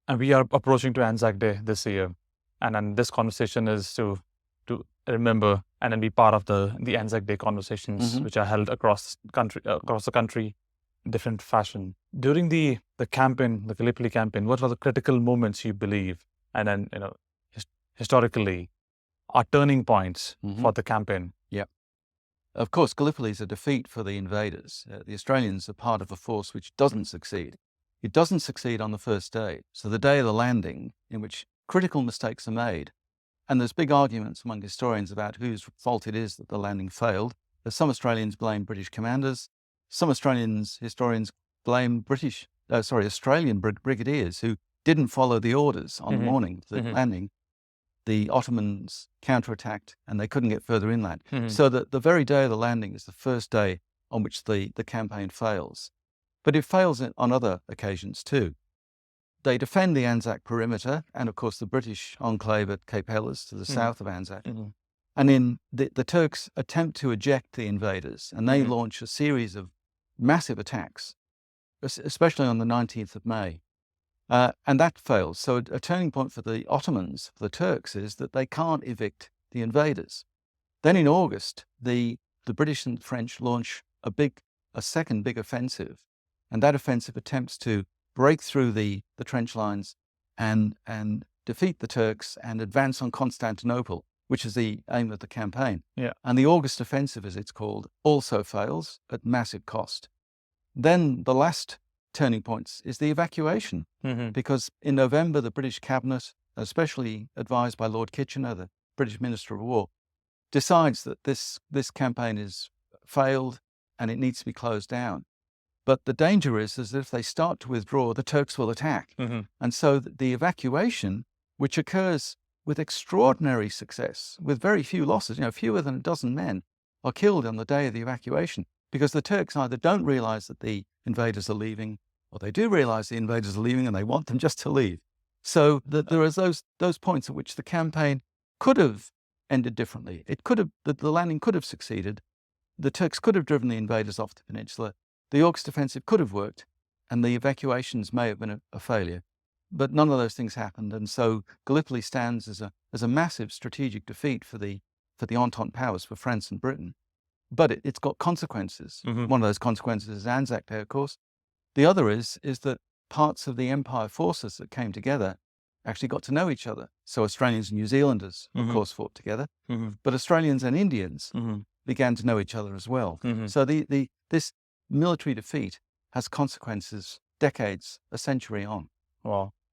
And we are approaching to Anzac Day this year. And then this conversation is to remember and then be part of the Anzac Day conversations, which are held across the country, in different fashion. During the campaign, the Gallipoli campaign, what are the critical moments you believe, and then historically, are turning points for the campaign? Yeah. Of course, Gallipoli is a defeat for the invaders. The Australians are part of a force which doesn't succeed. It doesn't succeed on the first day. So the day of the landing, in which critical mistakes are made, and there's big arguments among historians about whose fault it is that the landing failed. There's some Australians blame British commanders. Some historians blame Australian brigadiers who didn't follow the orders on the morning of the landing. The Ottomans counterattacked and they couldn't get further inland. So that the very day of the landing is the first day on which the campaign fails. But it fails on other occasions too. They defend the Anzac perimeter and, of course, the British enclave at Cape Helles to the south of Anzac. And in the Turks attempt to eject the invaders, and they launch a series of massive attacks, especially on the 19th of May. And that fails. So a turning point for the Ottomans, for the Turks, is that they can't evict the invaders. Then in August, the British and French launch a second big offensive. And that offensive attempts to break through the trench lines and defeat the Turks and advance on Constantinople, which is the aim of the campaign. Yeah. And the August offensive, as it's called, also fails at massive cost. Then the last turning point is the evacuation, because in November, the British cabinet, especially advised by Lord Kitchener, the British Minister of War, decides that this campaign is failed and it needs to be closed down. But the danger is that if they start to withdraw, the Turks will attack. And so the evacuation, which occurs with extraordinary success, with very few losses, fewer than a dozen men are killed on the day of the evacuation, because the Turks either don't realize that the invaders are leaving, or they do realize the invaders are leaving and they want them just to leave. So there are those points at which the campaign could have ended differently. The landing could have succeeded. The Turks could have driven the invaders off the peninsula. The August offensive could have worked, and the evacuations may have been a failure. But none of those things happened, and so Gallipoli stands as a massive strategic defeat for the Entente powers, for France and Britain. But it's got consequences. One of those consequences is Anzac Day, of course. The other is that parts of the Empire forces that came together actually got to know each other. So Australians and New Zealanders, of course, fought together, but Australians and Indians began to know each other as well. So this military defeat has consequences decades, a century on. Wow.